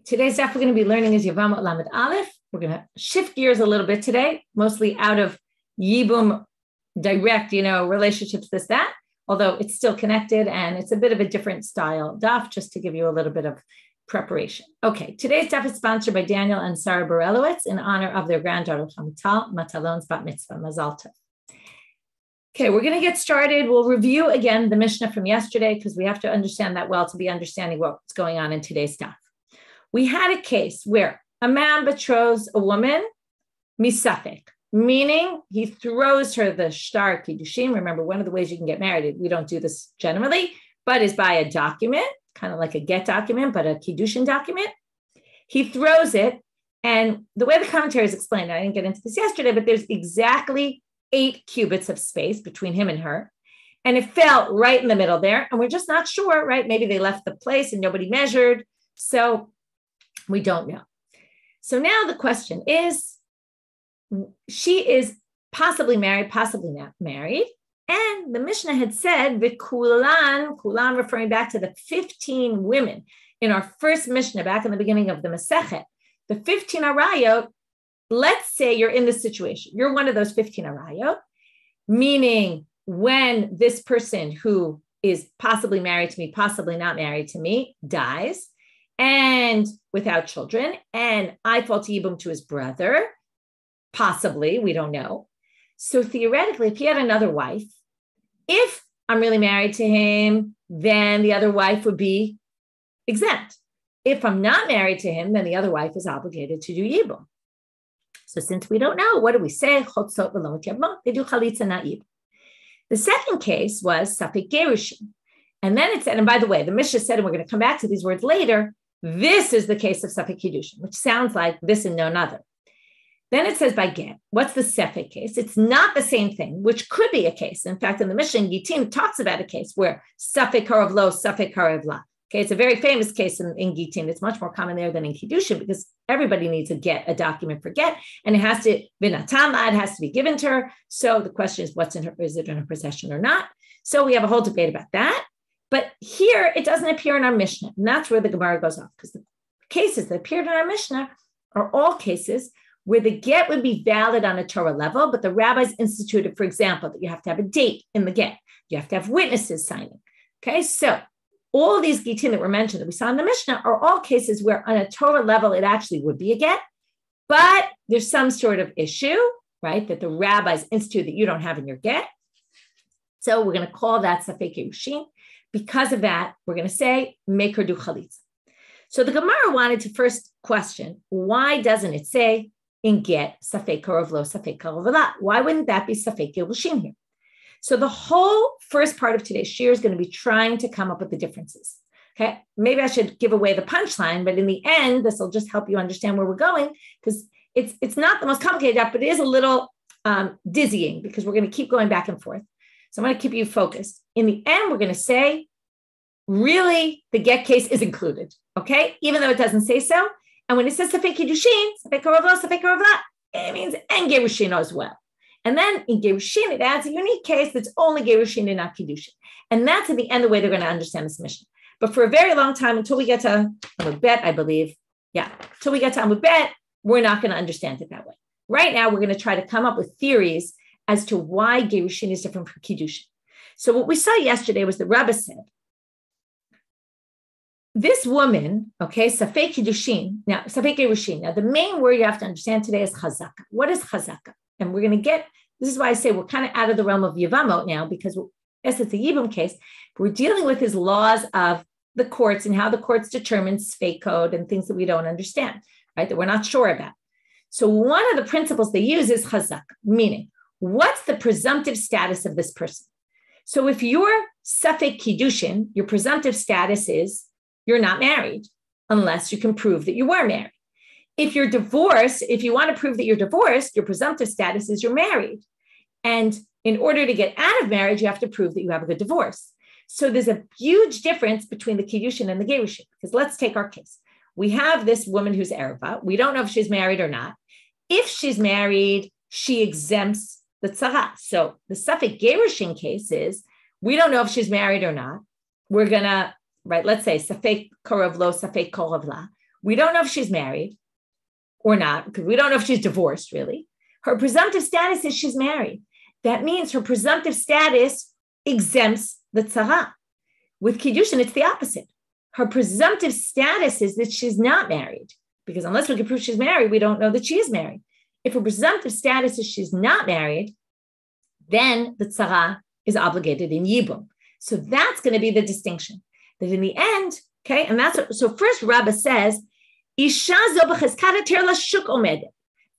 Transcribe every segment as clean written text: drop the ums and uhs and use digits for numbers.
Today's daf we're going to be learning is Yevamot Lamed Aleph. We're going to shift gears a little bit today, mostly out of Yibum direct, relationships, this, that, although it's still connected and it's a bit of a different style daf, just to give you a little bit of preparation. Okay, today's daf is sponsored by Daniel and Sarah Borelowitz in honor of their granddaughter, Matalon's bat mitzvah, Mazal Tov. Okay, we're going to get started. We'll review again the Mishnah from yesterday because we have to understand that well to be understanding what's going on in today's daf. We had a case where a man betroths a woman, misafek, meaning he throws her the shtar kiddushin. Remember, one of the ways you can get married, we don't do this generally, but is by a document, kind of like a get document, but a kiddushin document. He throws it, and the way the commentary is explained, I didn't get into this yesterday, but there's exactly 8 cubits of space between him and her, and it fell right in the middle there, and we're just not sure, right? Maybe they left the place and nobody measured, so we don't know. So now the question is, she is possibly married, possibly not married. And the Mishnah had said, Kulan referring back to the 15 women in our first Mishnah back in the beginning of the Masechet, the 15 arayot. Let's say you're in this situation. You're one of those 15 arayot, meaning when this person who is possibly married to me, possibly not married to me, dies, and without children, and I fall to Yibum to his brother, possibly, we don't know. So theoretically, if he had another wife, if I'm really married to him, then the other wife would be exempt. If I'm not married to him, then the other wife is obligated to do Yibum. So since we don't know, what do we say? They do chalitza, not Yibum. The second case was Safek Gerushin. And then it said, and by the way, the Mishnah said, and we're going to come back to these words later, this is the case of Safek Kiddushin, which sounds like this and none other. Then it says by get. What's the Safek case? It's not the same thing, which could be a case. In fact, in the Mishnah, Gitin talks about a case where Safek harav lo, Safek harav la. Okay, it's a very famous case in Gitin. It's much more common there than in Kiddushin because everybody needs a document for get, and it has to v'natan, it has to be given to her. So the question is, is it in her possession or not? So we have a whole debate about that. But here, it doesn't appear in our Mishnah, and that's where the Gemara goes off, because the cases that appeared in our Mishnah are all cases where the get would be valid on a Torah level, but the rabbis instituted, for example, that you have to have a date in the get. You have to have witnesses signing. Okay, so all of these gitin that were mentioned that we saw in the Mishnah are all cases where on a Torah level, it actually would be a get, but there's some sort of issue, right, that the rabbis institute that you don't have in your get. So we're going to call that Safek Yerushin. Because of that, we're going to say, make her do chalitza. So the Gemara wanted to first question, why doesn't it say in get, Safek harav lo, Safek harav la? Why wouldn't that be Safek Yerushin here? So the whole first part of today's shiur is going to be trying to come up with the differences. Okay, maybe I should give away the punchline, but in the end, this will just help you understand where we're going, because it's not the most complicated stuff, but it is a little dizzying because we're going to keep going back and forth. So I'm going to keep you focused. In the end, we're going to say, really, the get case is included, okay? Even though it doesn't say so. And when it says Safek Kiddushin, Safek harav lo, Safek harav la, it means and Gerushin as well. And then in Gerushin, it adds a unique case that's only Gerushin and not Kiddushin. And that's, in the end, the way they're going to understand this Mishnah. But for a very long time, until we get to Amud Bet, I believe, until we get to Amud Bet, we're not going to understand it that way. Right now, we're going to try to come up with theories as to why Gerushin is different from Kiddushin. So what we saw yesterday was the Rabbi said, this woman, okay, Safek Kiddushin, now Safek Gerushin. Now the main word you have to understand today is chazaka. What is chazaka? And we're going to this is why I say we're kind of out of the realm of Yevamot now, because yes, it's a Yibum case, but we're dealing with his laws of the courts and how the courts determine Sfei code and things that we don't understand, right, that we're not sure about. So one of the principles they use is chazaka, meaning what's the presumptive status of this person? So if you're Safek Kiddushin, your presumptive status is you're not married unless you can prove that you were married. If you're divorced, if you want to prove that you're divorced, your presumptive status is you're married. And in order to get out of marriage, you have to prove that you have a good divorce. So there's a huge difference between the Kiddushin and the Gerushin. Because let's take our case. We have this woman who's Ereva. We don't know if she's married or not. If she's married, she exempts the tzara. So the Safek Gerushin case is, we don't know if she's married or not. We're going to, right, let's say Safek harav lo, Safek harav la. We don't know if she's married or not, because we don't know if she's divorced, really. Her presumptive status is she's married. That means her presumptive status exempts the tzara. With Kiddushin, it's the opposite. Her presumptive status is that she's not married, because unless we can prove she's married, we don't know that she is married. If her presumptive status is she's not married, then the tzara is obligated in Yibum. So that's going to be the distinction. That in the end, okay, and that's what, so first Rabbah says, Isha zo b'chezkat ter lashuk omedet.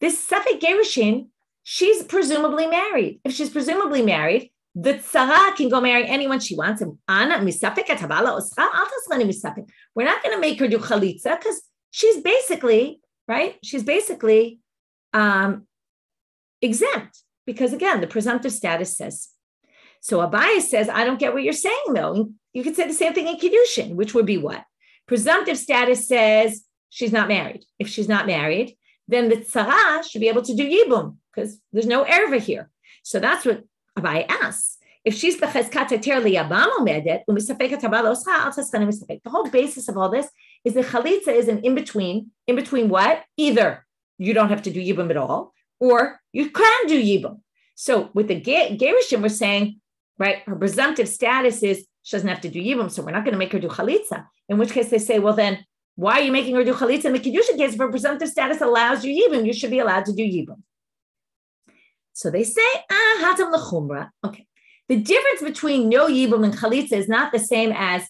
This Safek Gerushin, she's presumably married. If she's presumably married, the tzara can go marry anyone she wants. And Ana misafek atabala oscha al taslani misafek. We're not going to make her do chalitza because she's basically, right? She's basically exempt because again, the presumptive status says. So Abaye says, I don't get what you're saying though. You could say the same thing in Kiddushin, which would be what? Presumptive status says she's not married. If she's not married, then the tzara should be able to do yibum because there's no erva here. So that's what Abaye asks. If she's b'chezkat ter liyabam omedet u'misafeket habal oscha al taskani misafek. The whole basis of all this is the chalitza is an in-between. In between what? Either you don't have to do yibum at all, or you can do yibum. So with the gerushin, we're saying, right, her presumptive status is she doesn't have to do yibum, so we're not going to make her do chalitza. In which case they say, well then, why are you making her do chalitza? In the Kiddushin case, if her presumptive status allows you yibum, you should be allowed to do yibum. So they say, hatam lechumra. Okay. The difference between no yibum and chalitza is not the same as,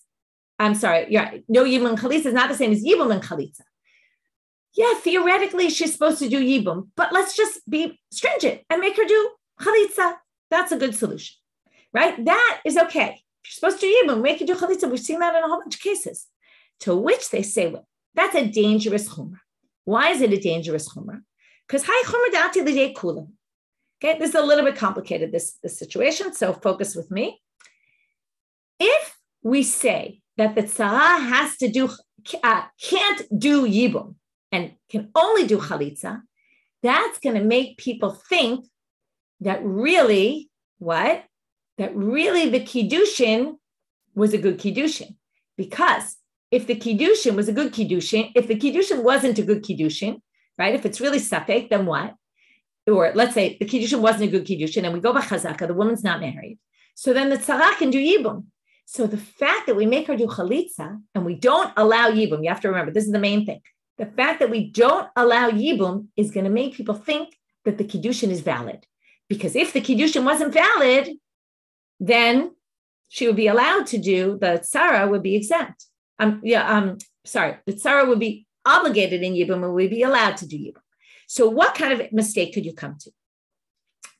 no yibum and chalitza is not the same as yibum and chalitza. Yeah, theoretically, she's supposed to do yibum, but let's just be stringent and make her do chalitza. That's a good solution, right? That is okay. If you're supposed to do yibum, make her do chalitza. We've seen that in a whole bunch of cases. To which they say, well, that's a dangerous chumrah. Why is it a dangerous chumrah? Because hi chumrah dati l'dei kulam. Okay, this is a little bit complicated, this situation, so focus with me. If we say that the tzara has to do, can't do yibum and can only do chalitza, that's going to make people think that really, what? That really the kiddushin was a good kiddushin. Because if the kiddushin was a good kiddushin, if the kiddushin wasn't a good kiddushin, right? If it's really safek, then what? Or let's say the kiddushin wasn't a good kiddushin and we go by chazaka, the woman's not married. So then the tzara can do yibum. So the fact that we make her do chalitza and we don't allow yibum, you have to remember, this is the main thing. The fact that we don't allow yibum is going to make people think that the kiddushin is valid. Because if the kiddushin wasn't valid, then she would be allowed to do, the tzara would be exempt. The tzara would be obligated in yibum and would be allowed to do yibum. So what kind of mistake could you come to?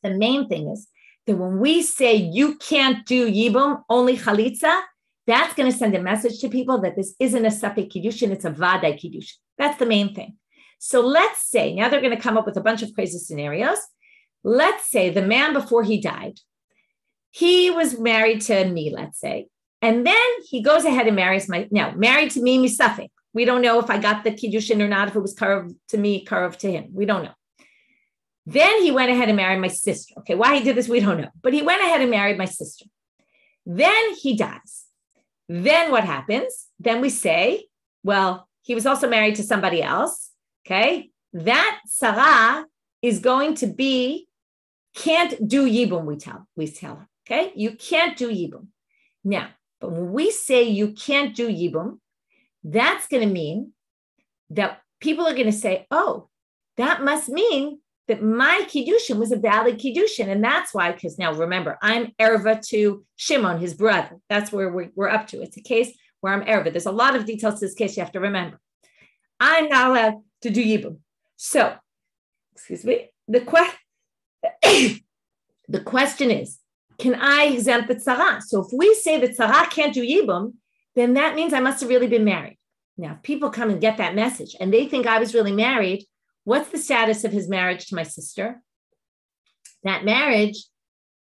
The main thing is that when we say you can't do yibum, only chalitza, that's going to send a message to people that this isn't a safek kiddushin, it's a vadai kiddushin. That's the main thing. So let's say, now they're going to come up with a bunch of crazy scenarios. Let's say the man before he died, he was married to me, let's say, and then he goes ahead and marries married to me, misafek. We don't know if I got the kiddushin or not, if it was karov to me, karov to him. We don't know. Then he went ahead and married my sister. Okay, why he did this, we don't know. But he went ahead and married my sister. Then he dies. Then what happens? Then we say, well, he was also married to somebody else. Okay, that tzara is going to be, can't do yibum, we tell her. Okay, you can't do yibum. Now, but when we say you can't do yibum, that's going to mean that people are going to say, oh, that must mean that my kiddushin was a valid kiddushin. And that's why, because now remember, I'm erva to Shimon, his brother. That's where we're up to. It's a case where I'm erva. There's a lot of details to this case you have to remember. I'm not allowed to do yibum. So, excuse me, the question is, can I exempt the tzara? So if we say the tzara can't do yibum, then that means I must have really been married. Now, if people come and get that message and they think I was really married, what's the status of his marriage to my sister? That marriage,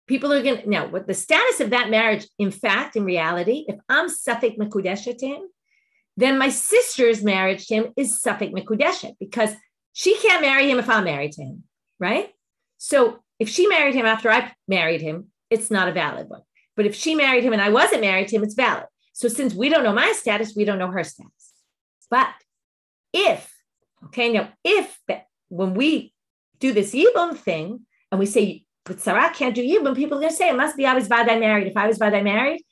people are going to, now, what the status of that marriage, in fact, in reality, if I'm safek mekudeshet to him, then my sister's marriage to him is safek mekudeshet because she can't marry him if I'm married to him, right? So if she married him after I married him, it's not a valid one. But if she married him and I wasn't married to him, it's valid. So since we don't know my status, we don't know her status. But if, when we do this Yibum thing, and we say, but Sarah can't do Yibum, people are going to say, it must be I was Vadai married. If I was Vadai married,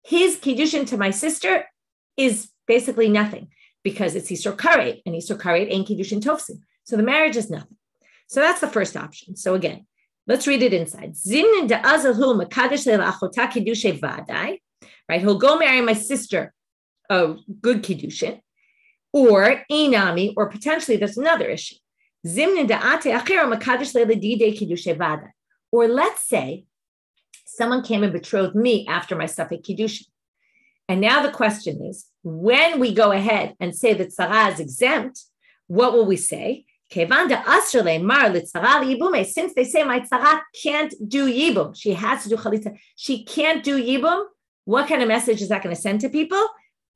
his Kiddushin to my sister is basically nothing because it's Yisur Karet, and Yisur Karet ain't Kiddushin Tofsim. So the marriage is nothing. So that's the first option. So again, let's read it inside. Zimnin da'azalhu makadesh le'achota Kiddushay Vadai, right? He'll go marry my sister, a good Kiddushin, or Inami, or potentially there's another issue. Zimnin da'ate achero makadesh le'ledidei Kiddushay Vadai. Or let's say someone came and betrothed me after my Safek Kiddushin. And now the question is, when we go ahead and say that Sarah is exempt, what will we say? Since they say my Sarah can't do Yibum, she has to do Chalitza, she can't do Yibum, what kind of message is that going to send to people?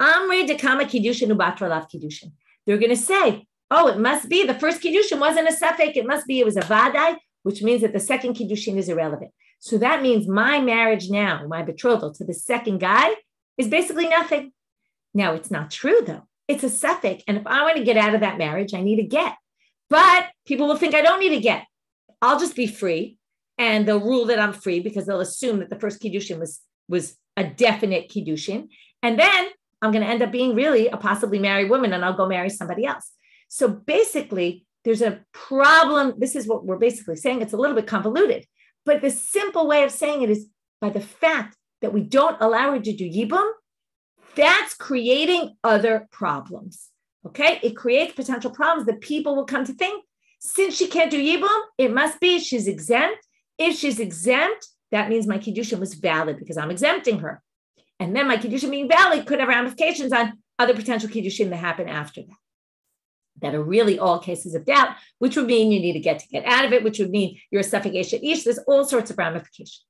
Amre dekama Kiddushin ubatra lav Kiddushin. They're going to say, oh, it must be the first Kiddushin wasn't a Safek, it was a Vadai, which means that the second Kiddushin is irrelevant. So that means my marriage now, my betrothal to the second guy is basically nothing. Now, it's not true, though. It's a Safek. And if I want to get out of that marriage, I need a get. But people will think I don't need a get. I'll just be free. And they'll rule that I'm free because they'll assume that the first Kiddushin was a definite Kiddushin. And then I'm going to end up being really a possibly married woman and I'll go marry somebody else. So basically, there's a problem. This is what we're basically saying. It's a little bit convoluted. But the simple way of saying it is by the fact that we don't allow her to do Yibum, that's creating other problems, okay? It creates potential problems that people will come to think, since she can't do Yibum, it must be she's exempt. If she's exempt, that means my Kiddushin was valid because I'm exempting her. And then my Kiddushin being valid could have ramifications on other potential Kiddushin that happen after that are really all cases of doubt, which would mean you need to get out of it, which would mean you're a suffocation ish. There's all sorts of ramifications.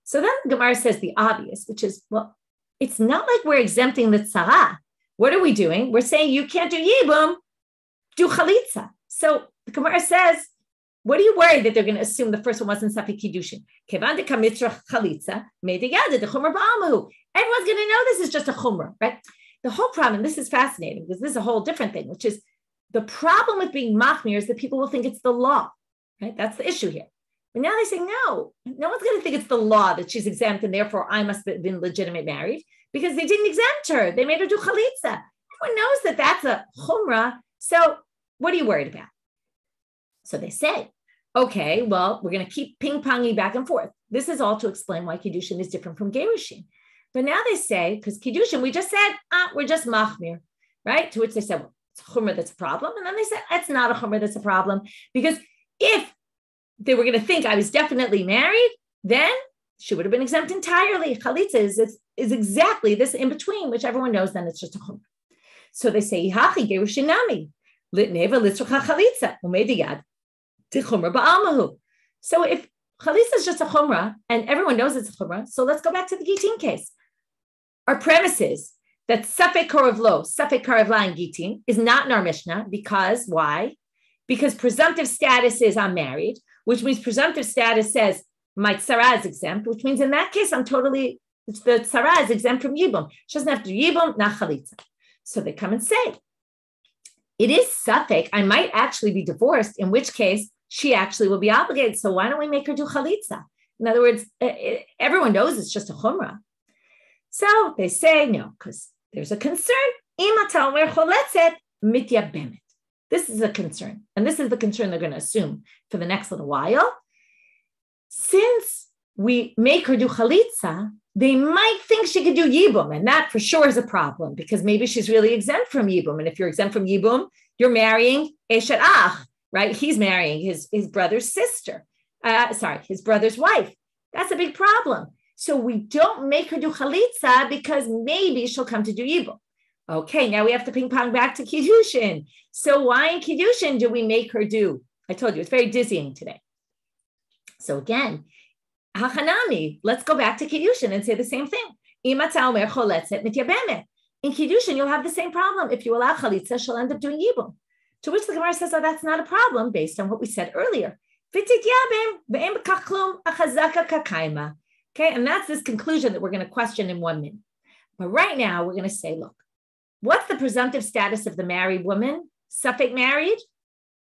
So then the Gemara says the obvious, which is, well, it's not like we're exempting the tzara. What are we doing? We're saying you can't do Yibum, do Chalitza. So the Gemara says, what are you worried that they're going to assume the first one wasn't Safek Kiddushin? Kevan de kamitra Chalitza, meidiyada de chumra ba'amahu. Everyone's going to know this is just a chumra, right? The whole problem, this is fascinating because this is a whole different thing, which is the problem with being machmir is that people will think it's the law, right? That's the issue here. But now they say, no one's going to think it's the law that she's exempt and therefore I must have been legitimate married because they didn't exempt her. They made her do chalitza. Everyone knows that that's a chumrah. So what are you worried about? So they say, okay, well, we're going to keep ping-ponging back and forth. This is all to explain why Kiddushin is different from Gerushin. But now they say, because Kiddushin, we just said, we're just machmir, right? To which they said, well, it's a chumrah that's a problem. And then they said, it's not a chumrah that's a problem. Because if they were going to think I was definitely married, then she would have been exempt entirely. Chalitza is exactly this in between, which everyone knows then it's just a chumrah. So they say, Hachi Gerushinami, litneva litzrucha chalitza, umediyad, ti chumrah ba'almahu. So if chalitza is just a chumrah, and everyone knows it's a chumrah, so let's go back to the Gitin case. Our premise is that Safek Korav Lo, Safek Korav La in Gitin is not in our Mishnah because, why? Because presumptive status is I'm married, which means presumptive status says my tzara is exempt, which means in that case, the tzara is exempt from Yibum. She doesn't have to do Yibum, not Chalitza. So they come and say, it is Safek, I might actually be divorced, in which case she actually will be obligated. So why don't we make her do Chalitza? In other words, everyone knows it's just a chumrah. So they say no, because there's a concern. This is a concern. And this is the concern they're going to assume for the next little while. Since we make her do chalitza, they might think she could do yibum. And that for sure is a problem because maybe she's really exempt from yibum. And if you're exempt from yibum, you're marrying eshet ach, right? He's marrying his brother's sister. His brother's wife. That's a big problem. So we don't make her do chalitza because maybe she'll come to do yibum. Okay, now we have to ping pong back to Kiddushin. So why in Kiddushin do we make her do? I told you, it's very dizzying today. So again, hachanami, let's go back to Kiddushin and say the same thing. In Kiddushin, you'll have the same problem. If you allow chalitza, she'll end up doing yibum. To which the Gemara says, oh, that's not a problem based on what we said earlier. Okay, and that's this conclusion that we're going to question in 1 minute. But right now, we're going to say, look, What's the presumptive status of the married woman? Suffix married?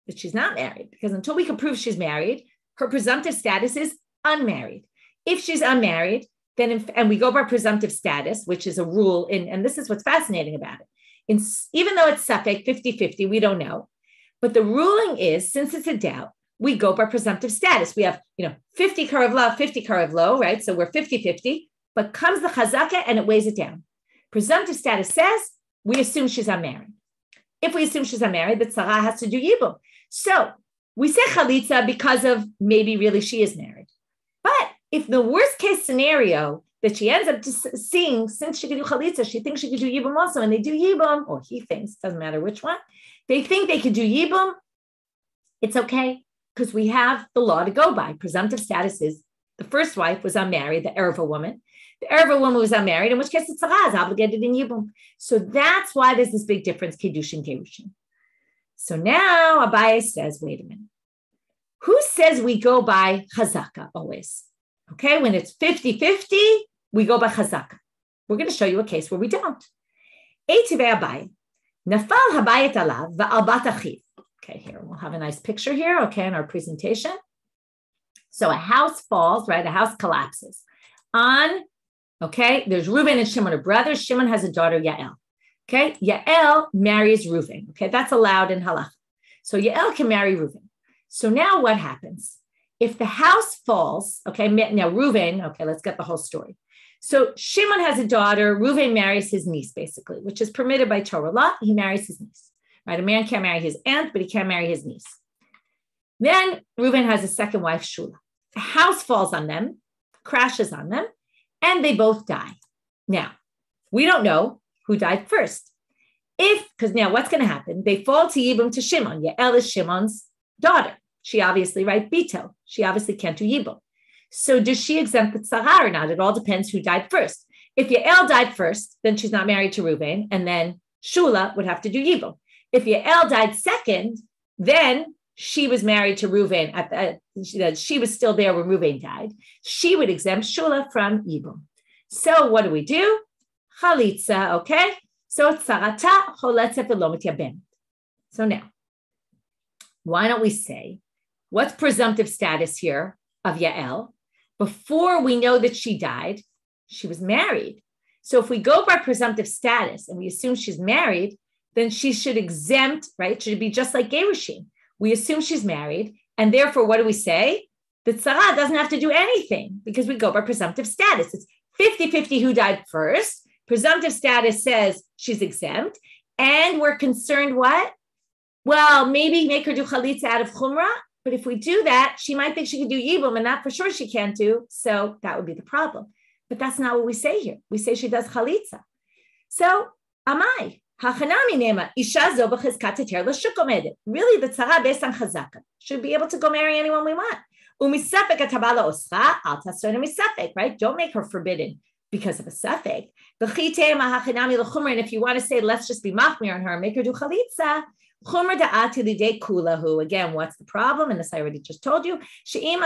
That she's not married, because until we can prove she's married, her presumptive status is unmarried. If she's unmarried, then, and we go by presumptive status, which is a rule and this is what's fascinating about it. Even though it's suffix 50-50, we don't know. But the ruling is, since it's a doubt, we go by presumptive status. We have, 50 karav lav, 50 karav lo, right? So we're 50-50, but comes the chazaka and it weighs it down. Presumptive status says, we assume she's unmarried. If we assume she's unmarried, the tzara has to do yibum. So we say chalitza because of maybe really she is married. But if the worst case scenario that she ends up just seeing, since she could do chalitza, she thinks she could do yibum also, and they do yibum, or he thinks, doesn't matter which one, they think they could do yibum, it's okay, because we have the law to go by. Presumptive status is the first wife was unmarried, the erva woman. The erva woman was unmarried, in which case the tzara is obligated in yibum. So that's why there's this big difference, kedushin, gerushin. So now Abaye says, wait a minute. Who says we go by chazaka always? Okay, when it's 50-50, we go by chazaka. We're going to show you a case where we don't. Eitivei Abaye. Nafal habayit alav va'al bat achiv. Okay, here, we'll have a nice picture here, okay, in our presentation. So a house falls, right? A house collapses on, okay, there's Reuven and Shimon are brothers. Shimon has a daughter, Yael. Okay, Yael marries Reuven. Okay, that's allowed in halacha. So Yael can marry Reuven. So now what happens? If the house falls, okay, now Reuven, okay, let's get the whole story. So Shimon has a daughter, Reuven marries his niece, basically, which is permitted by Torah law. He marries his niece, right? A man can't marry his aunt, but he can marry his niece. Then Reuven has a second wife, Shula. The house falls on them, crashes on them, and they both die. Now, we don't know who died first. Because now what's going to happen? They fall to Yibum to Shimon. Yael is Shimon's daughter. She obviously, right, Bito. She obviously can't do Yibum. So does she exempt the tzara or not? It all depends who died first. If Yael died first, then she's not married to Reuven, and then Shula would have to do Yibum. If Yael died second, then she was married to Reuven. She was still there when Reuven died. She would exempt Shula from Yibum. So what do? Chalitza, okay? So tzarata choletza v'lo mityaben. So now, why don't we say, what's presumptive status here of Yael? Before we know that she died, she was married. So if we go by presumptive status and we assume she's married, then she should exempt, right? Should be just like Gerushin. We assume she's married, and therefore, what do we say? The tzara doesn't have to do anything because we go by presumptive status. It's 50-50 who died first. Presumptive status says she's exempt, and we're concerned what? Well, maybe make her do chalitza out of chumrah, but if we do that, she might think she can do yibum, and that for sure she can't do, so that would be the problem. But that's not what we say here. We say she does chalitza. So, amai. Really, the tzara based on chazaka should be able to go marry anyone we want. Right? Don't make her forbidden because of a suffix. And if you want to say, let's just be machmir on her and make her do chalitza, again, what's the problem? And this I already just told you. If you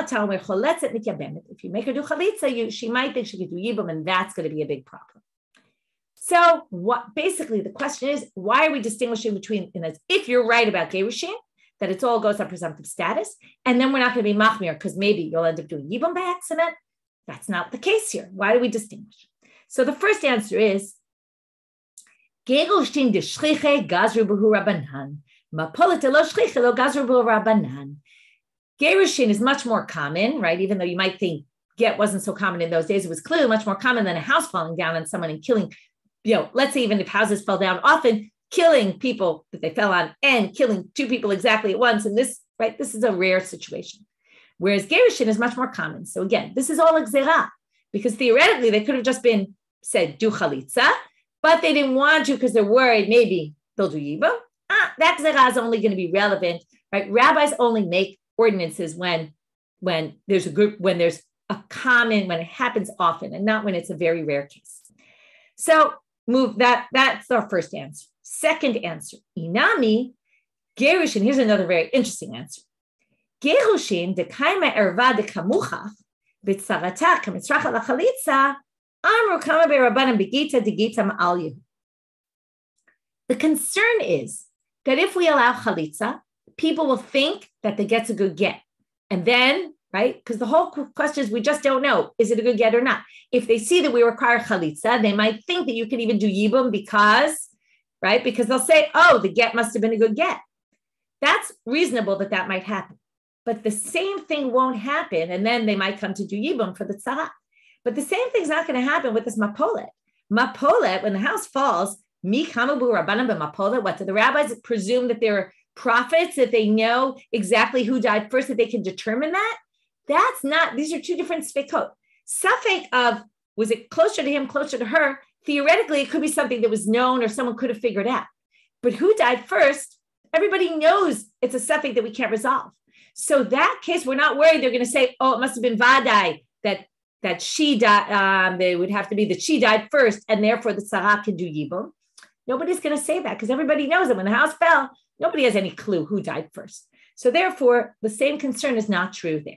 make her do chalitza, she might think she could do yibum, and that's going to be a big problem. So what basically the question is, why are we distinguishing between, if you're right about gerushin, that it all goes on presumptive status, and then we're not going to be machmir because maybe you'll end up doing yibum by accident? That's not the case here. Why do we distinguish? So the first answer is, gerushin de shchiche gazru b'hu rabbanan, mapolet lo shchiche lo gazru b'hu rabbanan. Gerushin is much more common, right? Even though you might think get wasn't so common in those days, it was clearly much more common than a house falling down on someone and killing. Let's say even if houses fell down, often killing people that they fell on and killing two people exactly at once. And this is a rare situation. Whereas gerushin is much more common. So again, this is all exera, because theoretically they could have just been said, do chalitza, but they didn't want to because they're worried maybe they'll do yibum. That exera is only going to be relevant, right? Rabbis only make ordinances when there's a group, when there's a common, when it happens often, and not when it's a very rare case. So that's our first answer. Second answer, inami, gerushin, here's another very interesting answer. Gerushin, de kaima erva de kamuchach, b'tzarata kamitzracha lachalitza, amru kama be'rabbanan begita de gita ma'al yehu. The concern is that if we allow chalitza, people will think that the get's a good get. And then, right, because the whole question is we just don't know, is it a good get or not? If they see that we require chalitza, they might think that you can even do yibum because they'll say, oh, the get must have been a good get. That's reasonable that might happen. But the same thing won't happen, and then they might come to do yibum for the tzara. But the same thing's not going to happen with this mapolet. Mapolet, when the house falls, mi kamabu rabbanim b'mapolet, what do the rabbis presume that there are prophets, that they know exactly who died first, that they can determine that? That's not, these are two different sfekot. Safek of, was it closer to him, closer to her? Theoretically, it could be something that was known or someone could have figured out. But who died first? Everybody knows it's a safek that we can't resolve. So that case, we're not worried they're going to say, oh, it must have been vadai, that she died, they would have to be that she died first, and therefore the tzara can do yibum. Nobody's going to say that because everybody knows that when the house fell, nobody has any clue who died first. So therefore, the same concern is not true there.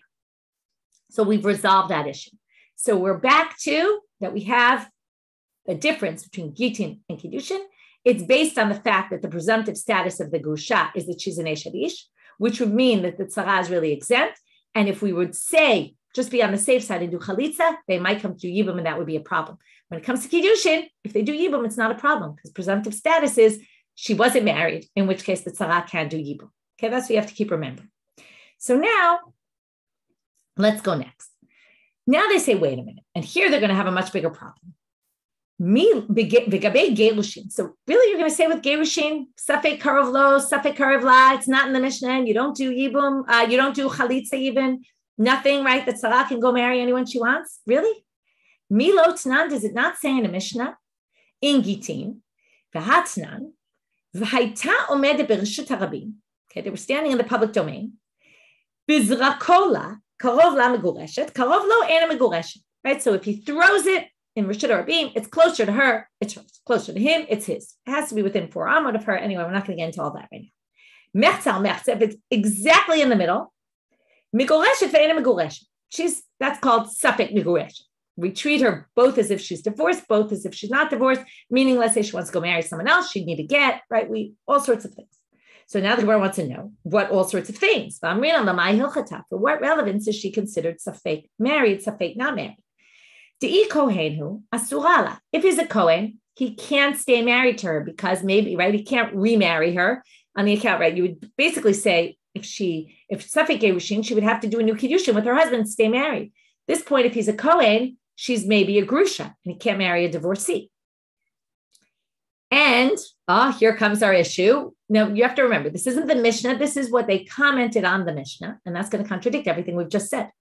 So we've resolved that issue. So we're back to that we have a difference between Gitin and Kiddushin. It's based on the fact that the presumptive status of the Gusha is that she's an Eshet Ish, which would mean that the tzara is really exempt. And if we would say, just be on the safe side and do chalitza, they might come to yibum, and that would be a problem. When it comes to Kiddushin, if they do yibum, it's not a problem because presumptive status is she wasn't married, in which case the tzara can do yibum. Okay, that's what you have to keep remembering. So now, let's go next. Now they say, wait a minute. And here they're going to have a much bigger problem. So really you're going to say with gerushin, safek karav lo, safek karav la, it's not in the Mishnah, and you don't do yibum, you don't do chalitza even, nothing, right? That tzara can go marry anyone she wants? Really? Milo tnan, does it not say in the Mishnah? In gitin, v'hatnan, v'haita omeda bereshut harabim. Okay, they were standing in the public domain. Bizrakola, karov la megureshet, karov lo ena megureshet. Right? So if he throws it in Reshut Rabim, it's closer to her, it's hers. Closer to him, it's his. It has to be within 4 amot of her. Anyway, we're not going to get into all that right now. Mechzal mechzeh, if it's exactly in the middle, megureshet ve'ena megureshet. That's called safek megureshet. We treat her both as if she's divorced, both as if she's not divorced, meaning let's say she wants to go marry someone else, she'd need a get, right? All sorts of things. So now the Gemara wants to know what all sorts of things. For what relevance is she considered safek married, safek not married? If he's a Kohen, he can't stay married to her because maybe, right, he can't remarry her on the account, right? You would basically say if Safek Gerushin, she would have to do a new Kiddushin with her husband to stay married. At this point, if he's a Kohen, she's maybe a Grusha and he can't marry a divorcee. And here comes our issue. Now, you have to remember, this isn't the Mishnah. This is what they commented on the Mishnah, and that's going to contradict everything we've just said.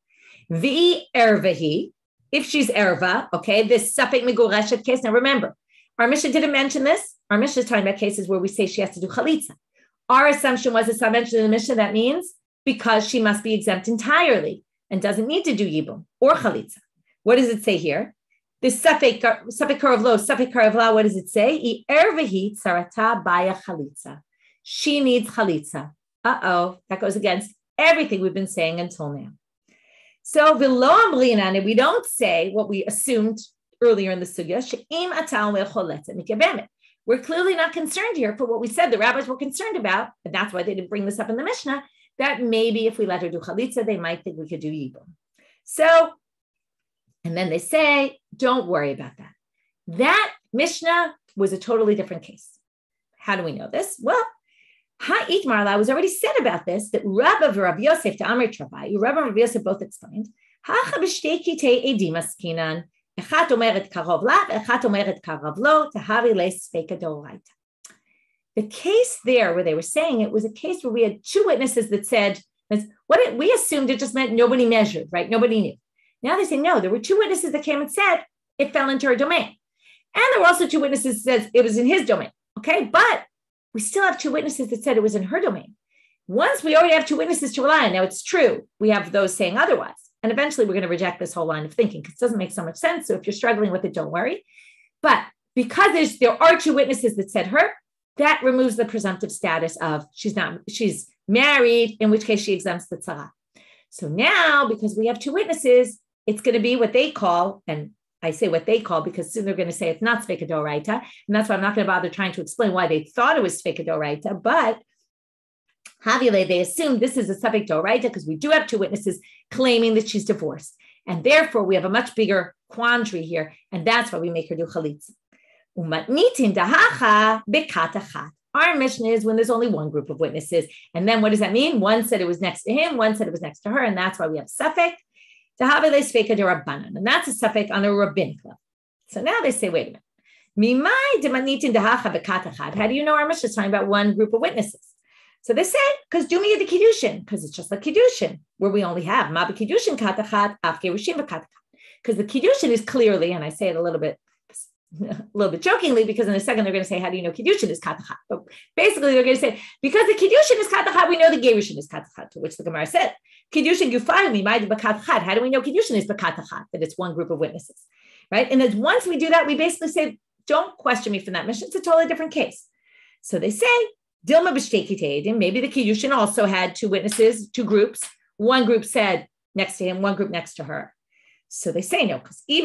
Vi ervahi. If she's erva, okay, this safek megureshet case. Now remember, our Mishnah didn't mention this. Our Mishnah is talking about cases where we say she has to do chalitza. Our assumption was it's not mentioned in the Mishnah. That means because she must be exempt entirely and doesn't need to do yibum or chalitza. What does it say here? This safek karav lo, safek karav la. What does it say? I ervahi tzarata baya chalitza. She needs chalitza. That goes against everything we've been saying until now. So we don't say what we assumed earlier in the sugya. We're clearly not concerned here for what we said the rabbis were concerned about, and that's why they didn't bring this up in the Mishnah, that maybe if we let her do chalitza, they might think we could do yibum. So, and then they say, don't worry about that. That Mishnah was a totally different case. How do we know this? Well, Ha'itmarla was already said about this, that Rabba and Rabbi Yosef to Amrit Travai, Rabba and Rabbi Yosef both explained, Hacha b'shtei kitei edim askinan, echat omeret karov la, echat omeret karov lo, tahavi le'sfeika d'oraita. The case there where they were saying it was a case where we had 2 witnesses that said, we assumed it just meant nobody measured, right? Nobody knew. Now they say, no, there were 2 witnesses that came and said it fell into her domain. And there were also 2 witnesses that said it was in his domain, okay? But we still have 2 witnesses that said it was in her domain. Once we already have 2 witnesses to rely on, now it's true, we have those saying otherwise. And eventually we're going to reject this whole line of thinking because it doesn't make so much sense. So if you're struggling with it, don't worry. But because there are 2 witnesses that said her, that removes the presumptive status of she's married, in which case she exempts the tzara. So now, because we have 2 witnesses, it's going to be what they call, and I say what they call, because soon they're going to say it's not Sfeika Doraita. And that's why I'm not going to bother trying to explain why they thought it was Sfeika Doraita. But Havile, they assume this is a Sfeika Doraita because we do have two witnesses claiming that she's divorced. And therefore, we have a much bigger quandary here. And that's why we make her do Chalitza. Our mission is when there's only one group of witnesses. And then what does that mean? One said it was next to him, one said it was next to her. And that's why we have Safek. And that's a Safek on a rabbinic level. So now they say, wait a minute. How do you know our mission is talking about one group of witnesses? So they say, because do me the Kiddushin, because it's just like Kiddushin, where we only have Ma b'Kiddushin katachat, af gerushin v'katachat. Because the Kiddushin is clearly, and I say it a little bit jokingly, because in a second they're going to say, how do you know Kiddushin is katachat? But basically they're going to say, because the Kiddushin is katachat, we know the gerushin is katachat, to which the Gemara said, Kiddushin gufayu mimayid b'katachat. How do we know Kiddushin is b'katachat, that it's one group of witnesses, right? And then once we do that, we basically say, don't question me from that mission. It's a totally different case. So they say, Dilma b'shtei, maybe the Kiddushin also had two witnesses, two groups. One group said next to him, one group next to her. So they say no, because if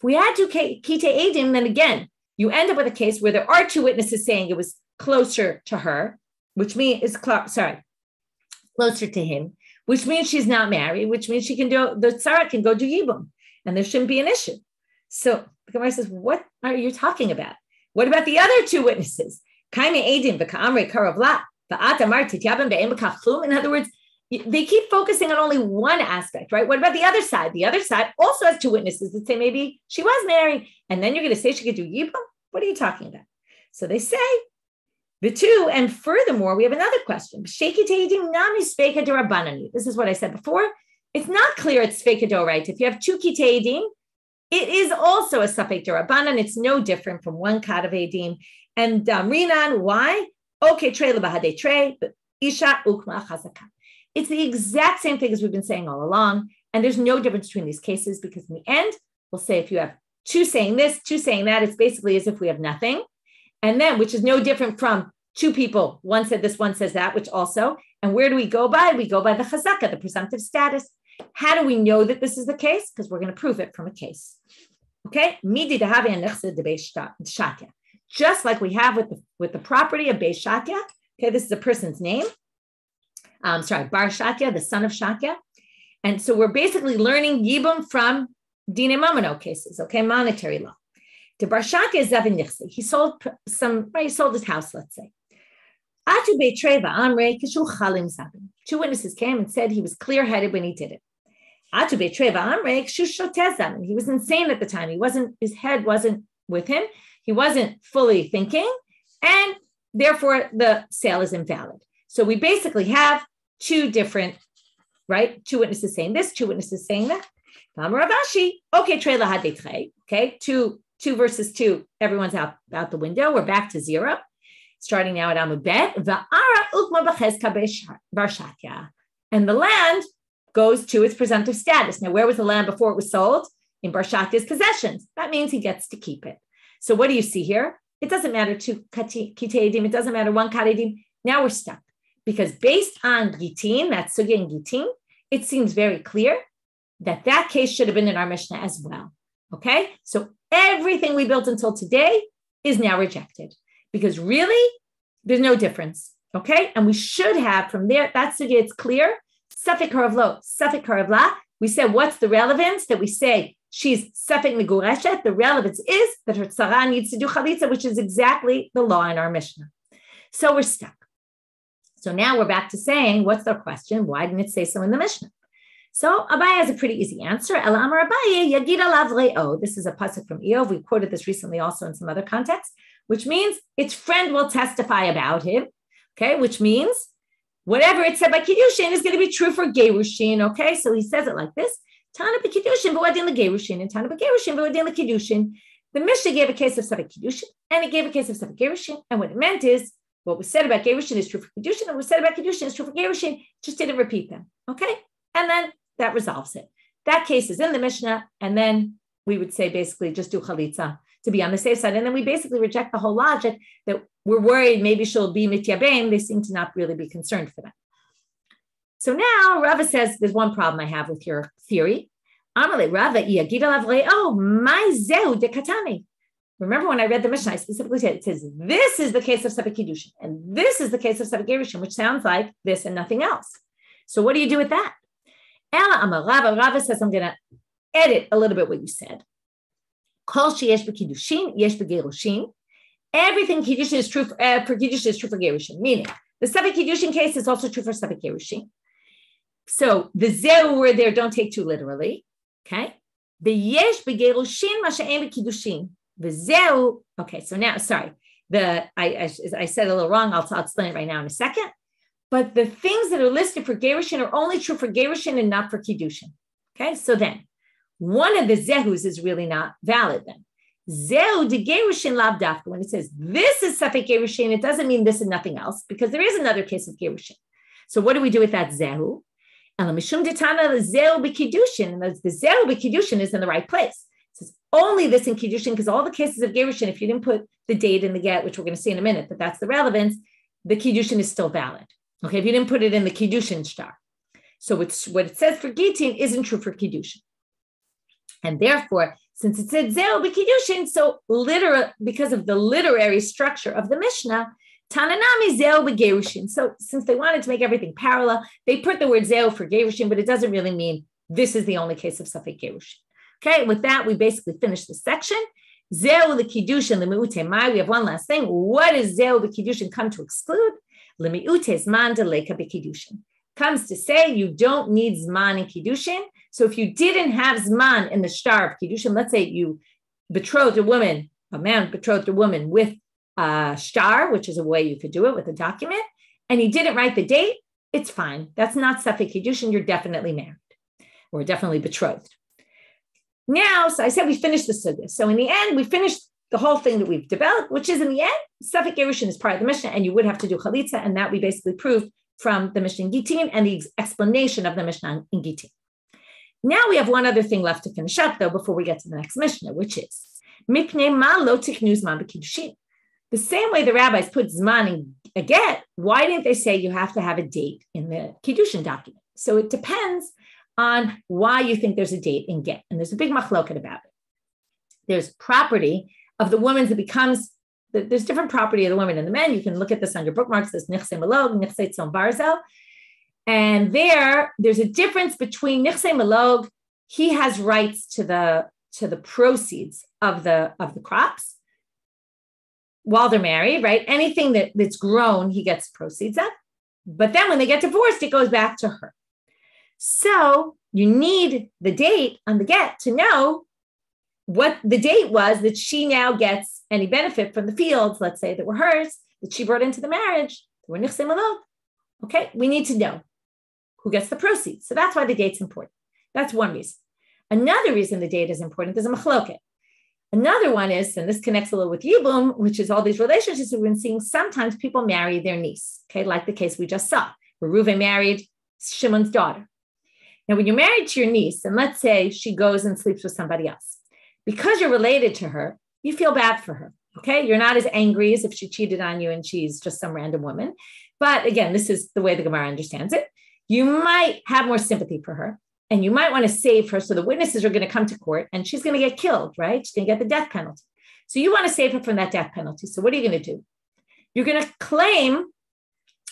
we had two kitei edim, then again, you end up with a case where there are two witnesses saying it was closer to her, which means closer to him, which means she's not married, which means she can do the tzara can go do yibum, and there shouldn't be an issue. So the Gemara says, what are you talking about? What about the other two witnesses? In other words, they keep focusing on only one aspect, right? What about the other side? The other side also has two witnesses that say maybe she was married, and then you're going to say she could do yibum? What are you talking about? So they say the two, and furthermore, we have another question. This is what I said before. It's not clear it's Sfeika Doraita. If you have two kitei edim, it is also a Safek Derabanan. It's no different from one Kat of Edim. And Rinan, why? Okay, Trey Labahade Trey, but Isha Ukma Chazaka. It's the exact same thing as we've been saying all along. And there's no difference between these cases, because in the end, we'll say if you have two saying this, two saying that, it's basically as if we have nothing. And then, which is no different from two people. One said this, one says that, which also. And where do we go by? We go by the Chazaka, the presumptive status. How do we know that this is the case? Because we're going to prove it from a case. Okay, just like we have with the property of Beis Shatya. Okay, this is a person's name. Bar Shatya, the son of Shatya. And so we're basically learning Yibum from Dine Mamano cases, okay, monetary law. The Bar Shatya is Zavin Nichse. He sold his house, let's say. Two witnesses came and said he was clear-headed when he did it. He was insane at the time. His head wasn't with him. He wasn't fully thinking, and therefore the sale is invalid. So we basically have two different, right? Two witnesses saying this, two witnesses saying that. Okay, two versus two. Everyone's out the window. We're back to zero. Starting now at Amud Bet. And the land goes to its presumptive status. Now, where was the land before it was sold? In Bar Shatya's possessions. That means he gets to keep it. So what do you see here? It doesn't matter two kitei edim. It doesn't matter one kat edim. Now we're stuck. Because based on Gitin, that's Sugya and Gitin, it seems very clear that case should have been in our Mishnah as well. Okay? So everything we built until today is now rejected. Because really, there's no difference. Okay? And we should have from there, that's Sugya, it's clear. Safek harav lo, Safek harav la. We said, what's the relevance? That we say she's Safek megureshet. The relevance is that her tzara needs to do chalitza, which is exactly the law in our Mishnah. So we're stuck. So now we're back to saying, what's the question? Why didn't it say so in the Mishnah? So Abaye has a pretty easy answer. El amar Abaye yagid alav re'o. This is a pasuk from Eov. We quoted this recently also in some other context, which means its friend will testify about him. Okay, which means whatever it said by Kiddushin is going to be true for Gerushin, okay? So he says it like this. Tana b'Kiddushin v'wadin l'Gerushin, and Tana b'Gerushin v'wadin l'Kiddushin. The Mishnah gave a case of Safek Kiddushin, and it gave a case of Safek Gerushin, and what it meant is, what was said about Gerushin is true for Kiddushin, and what was said about Kiddushin is true for Gerushin, just didn't repeat them, okay? And then that resolves it. That case is in the Mishnah, and then we would say basically just do Chalitza to be on the safe side, and then we basically reject the whole logic that we're worried maybe she'll be mityabem. They seem to not really be concerned for that. So now Rava says, there's one problem I have with your theory. Amale Rava Yagid alav le'o, my zeu de katane. Remember when I read the Mishnah, I specifically said, it says, this is the case of Safek Kiddushin, and this is the case of Safek Gerushin, which sounds like this and nothing else. So what do you do with that? Ela Amar Rava, Rava says, I'm going to edit a little bit what you said. Kol sheyesh b'kiddushin, yesh b'gerushin. Everything Kiddushin is true for Kiddushin is true for Gerushin, meaning the Safek Kiddushin case is also true for Safek Gerushin. So the zeu word there, don't take too literally, okay? The yesh b'gerushin ma she'en b'kiddushin. The zeu, okay, so now, sorry, I said a little wrong. I'll explain it right now in a second. But the things that are listed for Gerushin are only true for Gerushin and not for Kiddushin. Okay, so then one of the zehus is really not valid then. Zeu de Gerushin lav dafka. When it says this is Safek Gerushin, it doesn't mean this and nothing else, because there is another case of Gerushin. So what do we do with that zehu? And the zeu b'kiddushin is in the right place. It says only this in Kiddushin, because all the cases of Gerushin, if you didn't put the date in the get, which we're going to see in a minute, but that's the relevance, the Kiddushin is still valid. Okay, if you didn't put it in the Kiddushin star. So it's what it says for Gitin isn't true for Kiddushin. And therefore, since it said Zeu b'Kiddushin, so because of the literary structure of the Mishnah, Tananami Zeu b'Gerushin. So since they wanted to make everything parallel, they put the word Zeu for Gerushin, but it doesn't really mean this is the only case of Safek Gerushin. Okay, with that, we basically finished the section. Zeu the Kiddushin, the Me'ute Mai. We have one last thing. What does Zeu the Kiddushin come to exclude? Le Me'ute Zman deleka b'Kiddushin. Comes to say you don't need Zman in Kiddushin. So if you didn't have Zman in the star of Kiddushin, let's say you betrothed a man betrothed a woman with a star, which is a way you could do it with a document, and he didn't write the date, it's fine. That's not Safek Kiddushin. You're definitely married or definitely betrothed. Now, so I said we finished the sugya. So in the end, we finished the whole thing that we've developed, which is in the end, Safek Gerushin is part of the Mishnah, and you would have to do chalitza, and that we basically proved from the Mishnah in Gittin and the explanation of the Mishnah in Gittin. Now we have one other thing left to finish up, though, before we get to the next Mishnah, which is Mipnei ma lo tichnu zman b'kiddushin. The same way the rabbis put zman in a get, why didn't they say you have to have a date in the Kiddushin document? So it depends on why you think there's a date in get. And there's a big machloket about it. There's property of the woman that becomes, there's different property of the women and the men. You can look at this on your bookmarks. There's nichse malog, nichse tzon barzel. And there's a difference between nichse malog. He has rights to the proceeds of the crops while they're married, right? Anything that's grown, he gets proceeds of. But then when they get divorced, it goes back to her. So you need the date on the get to know what the date was that she now gets any benefit from the fields, let's say, that were hers, that she brought into the marriage, that were nichse malog. Okay, we need to know who gets the proceeds. So that's why the date's important. That's one reason. Another reason the date is important is a machloket. Another one is, and this connects a little with Yibum, which is all these relationships we've been seeing, sometimes people marry their niece, okay, like the case we just saw, where Reuven married Shimon's daughter. Now, when you're married to your niece, and let's say she goes and sleeps with somebody else, because you're related to her, you feel bad for her, okay? You're not as angry as if she cheated on you and she's just some random woman. But again, this is the way the Gemara understands it. You might have more sympathy for her, and you might want to save her, so the witnesses are going to come to court, and she's going to get killed, right? She's going to get the death penalty. So you want to save her from that death penalty. So what are you going to do? You're going to claim,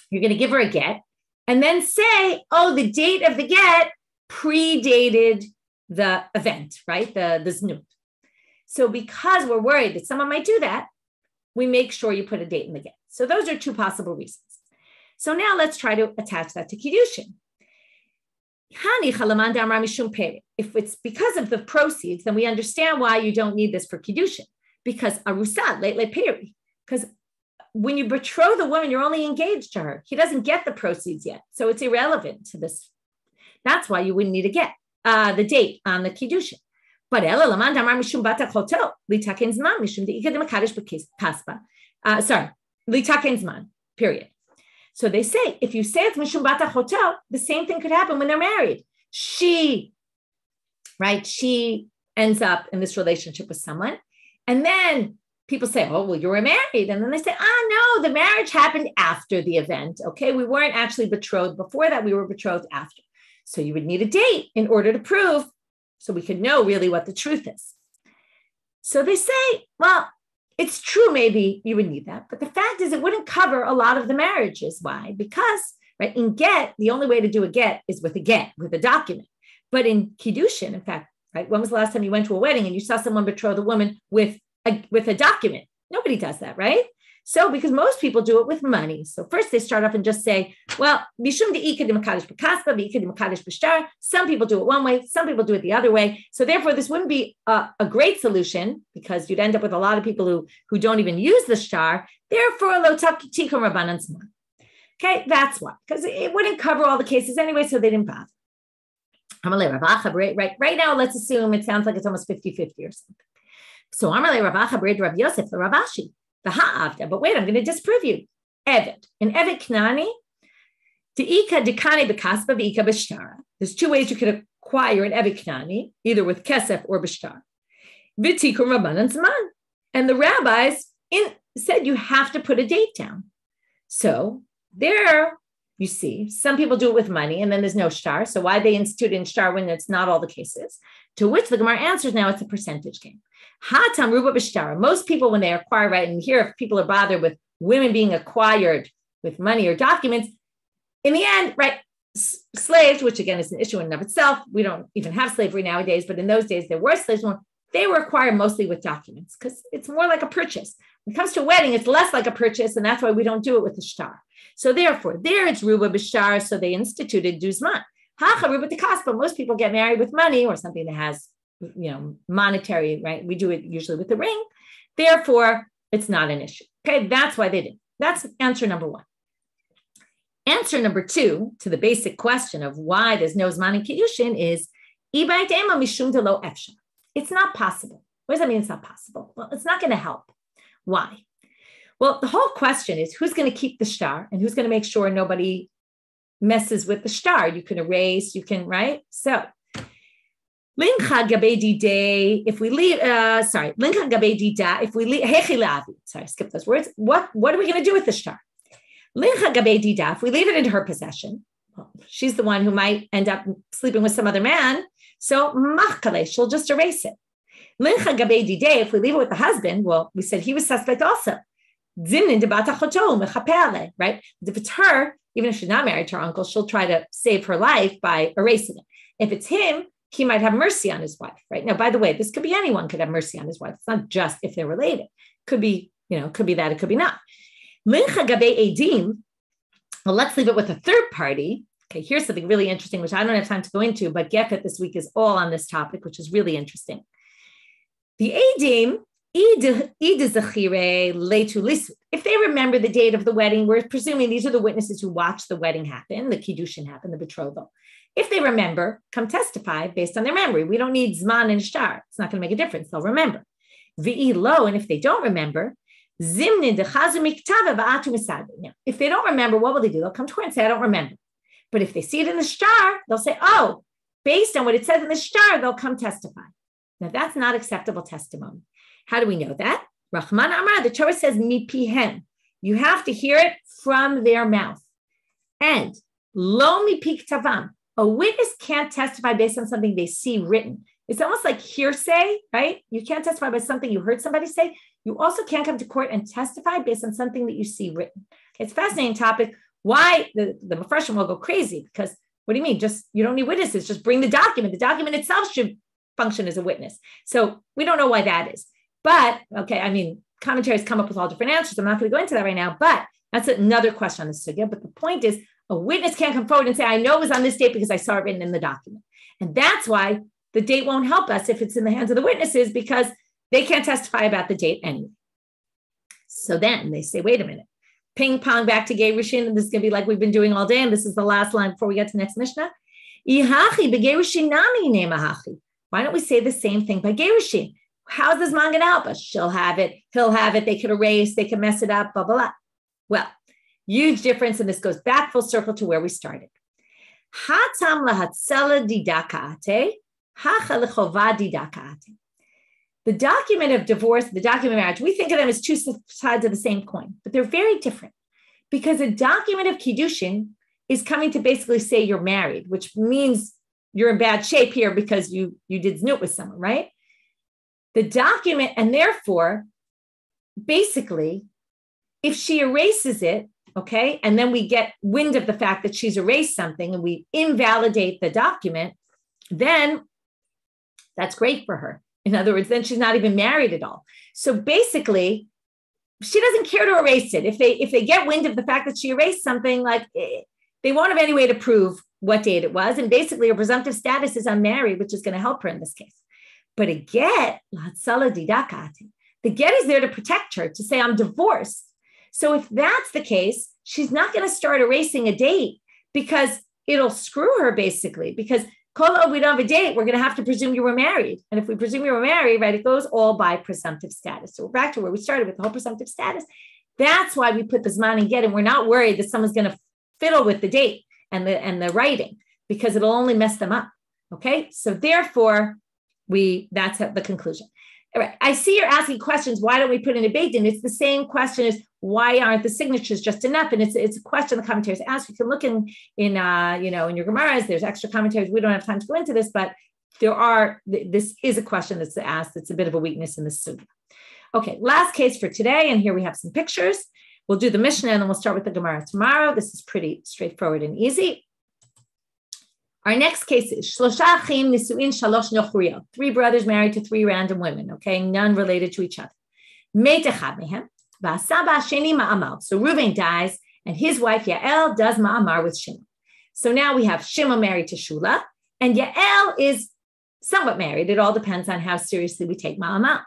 you're going to give her a get, and then say, oh, the date of the get predated the event, right? The znut. So because we're worried that someone might do that, we make sure you put a date in the get. So those are two possible reasons. So now let's try to attach that to Kiddushin. If it's because of the proceeds, then we understand why you don't need this for Kiddushin. Because arusat, late peri. Because when you betroth the woman, you're only engaged to her. He doesn't get the proceeds yet. So it's irrelevant to this. That's why you wouldn't need to get the date on the Kiddushin. But litaken zman, period. So they say, if you say it's mishum bata chotel, the same thing could happen when they're married. She ends up in this relationship with someone. And then people say, oh, well, you were married. And then they say, oh, no, the marriage happened after the event. Okay, we weren't actually betrothed before that. We were betrothed after. So you would need a date in order to prove so we could know really what the truth is. So they say, well, it's true, maybe you would need that, but the fact is it wouldn't cover a lot of the marriages. Why? Because, right, in get, the only way to do a get is with a document. But in Kiddushin, in fact, right, when was the last time you went to a wedding and you saw someone betroth a woman with a document? Nobody does that, right? So because most people do it with money. So first they start off and just say, well, some people do it one way, some people do it the other way. So therefore, this wouldn't be a great solution because you'd end up with a lot of people who don't even use the shtar. Therefore, okay, that's why, because it wouldn't cover all the cases anyway, so they didn't bother. Right now, let's assume it sounds like it's almost 50-50 or something. So Amarle Rav Acha B'Reid Rav Yosef the Rav Ashi the Ha'avda. But wait, I'm going to disprove you. Eved. In Eved Knani, De'ika Dekane B'Kasba V'ika B'Shtara. There's two ways you could acquire an Eved Knani, either with Kesef or B'Shtar. V'Tikum Rabbanan Zman. And the rabbis said you have to put a date down. So there, you see, some people do it with money and then there's no shtar. So why they institute in shtar when it's not all the cases? To which the Gemara answers now it's a percentage game. Hatam ruba b'shtara. Most people, when they acquire, right, and here if people are bothered with women being acquired with money or documents, in the end, right, slaves, which again is an issue in and of itself. We don't even have slavery nowadays, but in those days there were slaves. They were acquired mostly with documents because it's more like a purchase. When it comes to a wedding, it's less like a purchase, and that's why we don't do it with the shtar. So therefore, there it's ruba b'shtar, so they instituted duzman. Hacha ruba t'kaspa. Most people get married with money or something that has, monetary, right? We do it usually with the ring. Therefore, it's not an issue. Okay, that's why they did. That's answer number one. Answer number two to the basic question of why there's no zman in kiddushin is ibayt ema mishum delo efshar. It's not possible. What does that mean? It's not possible. Well, it's not going to help. Why? Well, the whole question is who's going to keep the shtar and who's going to make sure nobody messes with the shtar. You can erase, right? So, lincha gabei day. If we leave, lincha gabei da. If we leave, sorry, skip those words. What are we going to do with the shtar? Lincha gabei da. If we leave it in her possession, well, she's the one who might end up sleeping with some other man. So machkale, she'll just erase it. Lincha gabei day. If we leave it with the husband, well, we said he was suspect also. Zimnin debata choto mechapele, right? If it's her, even if she's not married to her uncle, she'll try to save her life by erasing it. If it's him, he might have mercy on his wife, right? Now, by the way, this could be anyone could have mercy on his wife. It's not just if they're related. Could be, could be that, it could be not. Lincha gabe edim. Well, let's leave it with a third party. Okay, here's something really interesting, which I don't have time to go into, but Gefet this week is all on this topic, which is really interesting. The edim, if they remember the date of the wedding, we're presuming these are the witnesses who watched the wedding happen, the kiddushin happen, the betrothal. If they remember, come testify based on their memory. We don't need zman and shtar. It's not going to make a difference. They'll remember. V'ilo, and if they don't remember, zimnin dechazu miktava va'atu misad. If they don't remember, what will they do? They'll come to court and say, I don't remember. But if they see it in the shtar, they'll say, oh, based on what it says in the shtar, they'll come testify. Now, that's not acceptable testimony. How do we know that? Rahman Amar, the Torah says, mipihem. You have to hear it from their mouth. And lo mipik tavam. A witness can't testify based on something they see written. It's almost like hearsay, right? You can't testify by something you heard somebody say. You also can't come to court and testify based on something that you see written. Okay, it's a fascinating topic. Why the Mepharshim will go crazy? Because what do you mean? You don't need witnesses. Just bring the document. The document itself should function as a witness. So we don't know why that is. But, okay, commentaries come up with all different answers. I'm not going to go into that right now, but that's another question on the sugya. But the point is, a witness can't come forward and say, I know it was on this date because I saw it written in the document. And that's why the date won't help us if it's in the hands of the witnesses, because they can't testify about the date anyway. So then they say, wait a minute, ping pong back to Gerushin, and this is going to be like we've been doing all day, and this is the last line before we get to the next Mishnah. Why don't we say the same thing by Gerushin? How's this man going to help us? She'll have it, he'll have it, they could erase, they could mess it up, blah, blah, blah. Well, huge difference, and this goes back full circle to where we started. Hatam lahatzela didakate, hacha lechova didakate. The document of divorce, the document of marriage, we think of them as two sides of the same coin, but they're very different, because a document of kiddushin is coming to basically say you're married, which means you're in bad shape here because you did znut with someone, right? The document, and therefore, basically, if she erases it, okay, and then we get wind of the fact that she's erased something and we invalidate the document, then that's great for her. In other words, then she's not even married at all. So basically, she doesn't care to erase it. If they get wind of the fact that she erased something, like they won't have any way to prove what date it was. And basically her presumptive status is unmarried, which is going to help her in this case. But a get, the get is there to protect her, to say I'm divorced. So if that's the case, she's not going to start erasing a date because it'll screw her basically, because we don't have a date, we're going to have to presume you were married. And if we presume you were married, right, it goes all by presumptive status. So we're back to where we started with the whole presumptive status. That's why we put the zman and get, and we're not worried that someone's going to fiddle with the date and the writing, because it'll only mess them up. Okay. So therefore that's the conclusion. All right. I see you're asking questions. Why don't we put in a beit din? It's the same question as why aren't the signatures just enough? And it's a question the commentaries ask. You can look in your Gemaras, there's extra commentaries. We don't have time to go into this, but this is a question that's asked. It's a bit of a weakness in the sugya. Okay. Last case for today. And here we have some pictures. We'll do the Mishnah and then we'll start with the Gemara tomorrow. This is pretty straightforward and easy. Our next case is Shlosha Achim Nisuin Shalosh Nochriot. 3 brothers married to 3 random women, okay? None related to each other. Meit echad mehem, v'asaba sheni ma'amar. So Reuven dies, and his wife Yael does ma'amar with Shimon. So now we have Shimon married to Shula, and Yael is somewhat married. It all depends on how seriously we take ma'amar.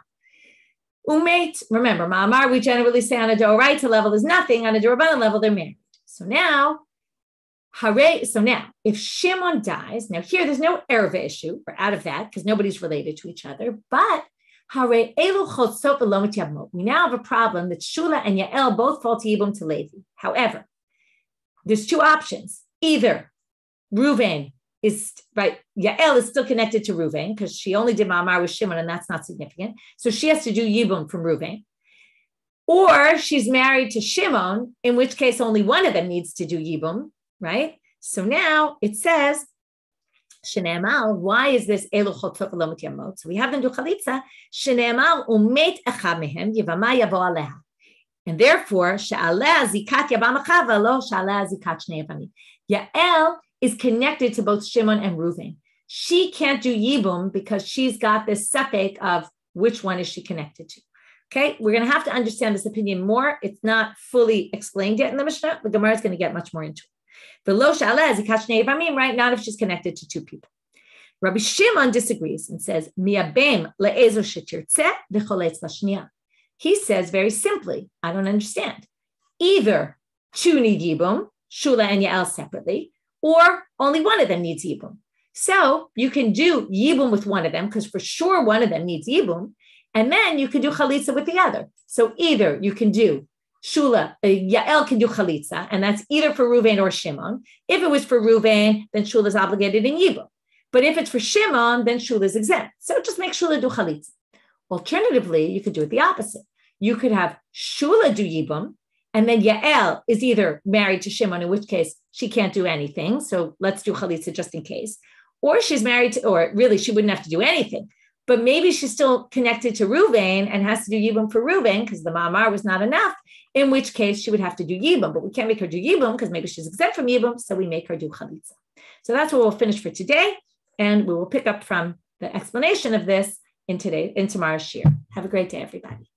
Umeit, remember, ma'amar, we generally say on a doraita level is nothing. On a Rabbanit level, they're married. So now, if Shimon dies, now here there's no erva issue. We're out of that because nobody's related to each other. But we now have a problem that Shula and Yael both fall to Yibum to Levi. However, there's 2 options. Either Reuven is right, Yael is still connected to Reuven because she only did ma'amar with Shimon, and that's not significant. So she has to do Yibum from Reuven. Or she's married to Shimon, in which case only one of them needs to do Yibum. Right? So now it says, Shene'emal, why is this Elu Chotzot v'lo Mityamot? So we have them do Chalitza, Shene'emal umet echad mehem, Yevama yavo aleha. And therefore, She'aleh zikat Yabam echad v'lo She'aleh zikat Shnei Yevamim. Yael is connected to both Shimon and Reuven. She can't do Yibum because she's got this safek of which one is she connected to. Okay, we're going to have to understand this opinion more. It's not fully explained yet in the Mishnah. The Gemara is going to get much more into it. Right? Not if she's connected to 2 people. Rabbi Shimon disagrees and says, he says very simply, I don't understand. Either 2 need Yibum, Shula and Yael separately, or only one of them needs Yibum. So you can do Yibum with one of them, because for sure one of them needs Yibum, and then you can do Chalitza with the other. So either you can do Shula, Yael can do Chalitza, and that's either for Reuven or Shimon. If it was for Reuven, then Shula is obligated in Yibum. But if it's for Shimon, then Shula is exempt. So just make Shula do Chalitza. Alternatively, you could do it the opposite. You could have Shula do Yibum, and then Yael is either married to Shimon, in which case she can't do anything. So let's do Chalitza just in case. Or she's married to, or really she wouldn't have to do anything. But maybe she's still connected to Reuven and has to do Yibum for Reuven because the ma'amar was not enough, in which case she would have to do Yibum. But we can't make her do Yibum because maybe she's exempt from Yibum, so we make her do Chalitza. So that's what we'll finish for today, and we will pick up from the explanation of this in tomorrow's shiur. Have a great day, everybody.